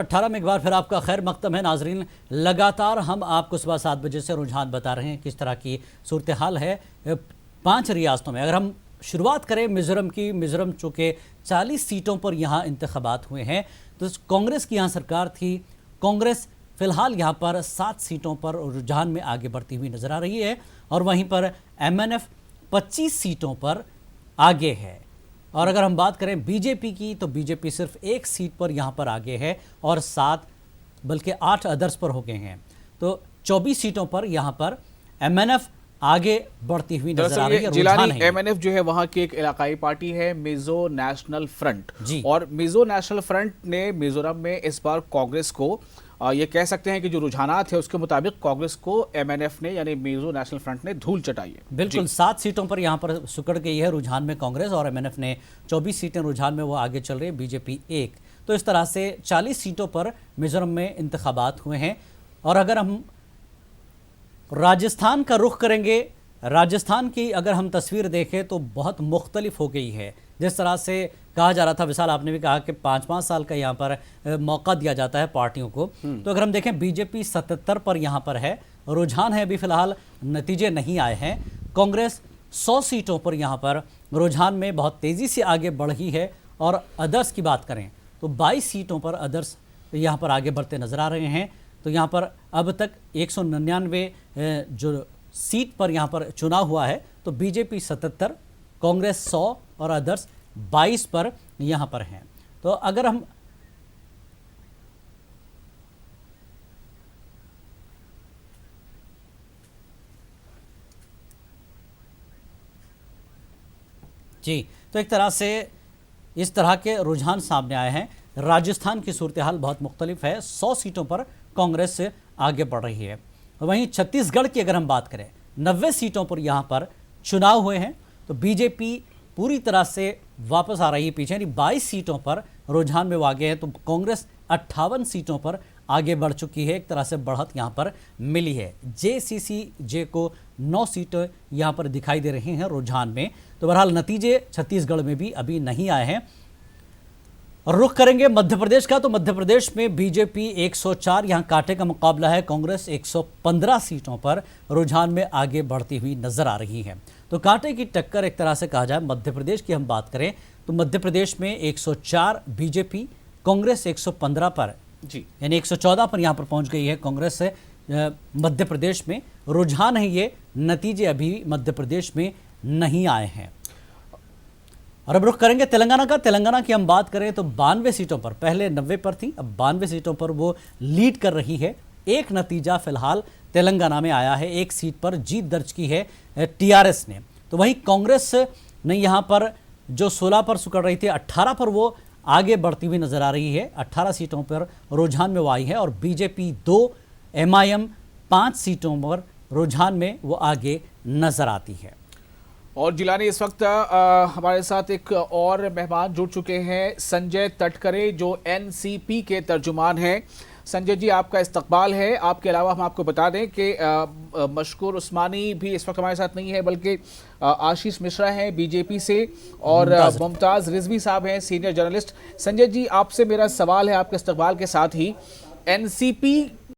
18 में एक बार फिर आपका खैर मकदम है नाजरीन। लगातार हम आपको सुबह 7 बजे से रुझान बता रहे हैं किस तरह की सूरत हाल है 5 रियासतों में। अगर हम शुरुआत करें मिज़ोरम की, मिज़ोरम चूँकि 40 सीटों पर यहाँ इंतखाबात हुए हैं तो कांग्रेस की यहाँ सरकार थी। कांग्रेस फिलहाल यहाँ पर 7 सीटों पर रुझान में आगे बढ़ती हुई नजर आ रही है और वहीं पर MNF 25 सीटों पर आगे है। और अगर हम बात करें बीजेपी की तो बीजेपी सिर्फ 1 सीट पर यहाँ पर आगे है और 7 बल्कि 8 अदर्स पर हो गए हैं। तो 24 सीटों पर यहाँ पर MNF आगे बढ़ती हुई नजर आ रही है। जिलानी MNF जो है वहाँ की एक इलाकाई पार्टी है मिजो नेशनल फ्रंट जी। और मिजो नेशनल फ्रंट ने मिजोरम में इस बार कांग्रेस को ये कह सकते हैं कि जो रुझानात है उसके मुताबिक कांग्रेस को MNF ने यानी मिजो नेशनल फ्रंट ने धूल चटाई है। बिल्कुल 7 सीटों पर यहाँ पर सुकड़ गई है रुझान में कांग्रेस और MNF ने 24 सीटें रुझान में वो आगे चल रही है, बीजेपी 1। तो इस तरह से 40 सीटों पर मिजोरम में इंतखाबात हुए हैं। और अगर हम राजस्थान का रुख करेंगे, राजस्थान की अगर हम तस्वीर देखें तो बहुत मुख्तलिफ हो गई है। जिस तरह से कहा जा रहा था, विशाल आपने भी कहा कि 5-5 साल का यहाँ पर मौका दिया जाता है पार्टियों को, तो अगर हम देखें बीजेपी 77 पर यहाँ पर है, रुझान है, अभी फिलहाल नतीजे नहीं आए हैं। कांग्रेस 100 सीटों पर यहाँ पर रुझान में बहुत तेज़ी से आगे बढ़ रही है। और अदर्स की बात करें तो 22 सीटों पर अदर्स यहाँ पर आगे बढ़ते नजर आ रहे हैं। तो यहाँ पर अब तक 199 जो सीट पर यहाँ पर चुनाव हुआ है तो बीजेपी 77, कांग्रेस 100 और अदर्स 22 पर यहाँ पर हैं। तो अगर हम जी, तो एक तरह से इस तरह के रुझान सामने आए हैं। राजस्थान की सूरत हाल बहुत मुख्तलिफ है, 100 सीटों पर कांग्रेस से आगे बढ़ रही है। वहीं छत्तीसगढ़ की अगर हम बात करें 90 सीटों पर यहाँ पर चुनाव हुए हैं तो बीजेपी पूरी तरह से वापस आ रही है पीछे, यानी 22 सीटों पर रुझान में वो आगे है। तो कांग्रेस 58 सीटों पर आगे बढ़ चुकी है, एक तरह से बढ़त यहाँ पर मिली है। JCCJ को 9 सीटें यहाँ पर दिखाई दे रही हैं रुझान में। तो बहरहाल नतीजे छत्तीसगढ़ में भी अभी नहीं आए हैं। और रुख करेंगे मध्य प्रदेश का, तो मध्य प्रदेश में बीजेपी 104 यहाँ कांटे का मुकाबला है, कांग्रेस 115 सीटों पर रुझान में आगे बढ़ती हुई नजर आ रही है। तो कांटे की टक्कर एक तरह से कहा जाए। मध्य प्रदेश की हम बात करें तो मध्य प्रदेश में 104 बीजेपी, कांग्रेस 115 पर जी, यानी 114 पर यहाँ पर पहुँच गई है कांग्रेस से। मध्य प्रदेश में रुझान है ये, नतीजे अभी मध्य प्रदेश में नहीं आए हैं। और अब रुख करेंगे तेलंगाना का। तेलंगाना की हम बात करें तो 92 सीटों पर, पहले 90 पर थी, अब 92 सीटों पर वो लीड कर रही है। एक नतीजा फिलहाल तेलंगाना में आया है, 1 सीट पर जीत दर्ज की है TRS ने। तो वहीं कांग्रेस ने यहाँ पर जो 16 पर सुकड़ रही थी, 18 पर वो आगे बढ़ती हुई नजर आ रही है। 18 सीटों पर रुझान में वो आई है और बीजेपी 2, MIM 5 सीटों पर रुझान में वो आगे नजर आती है। और जिलानी इस वक्त हमारे साथ एक और मेहमान जुड़ चुके हैं, संजय तटकरे जो NCP के तर्जुमान हैं। संजय जी, आपका इस्तकबाल है। आपके अलावा हम आपको बता दें कि मशकूर उस्मानी भी इस वक्त हमारे साथ नहीं है, बल्कि आशीष मिश्रा हैं BJP से और मुमताज रिजवी साहब हैं सीनियर जर्नलिस्ट। संजय जी, आपसे मेरा सवाल है आपके इस्तकबाल के साथ ही, NCP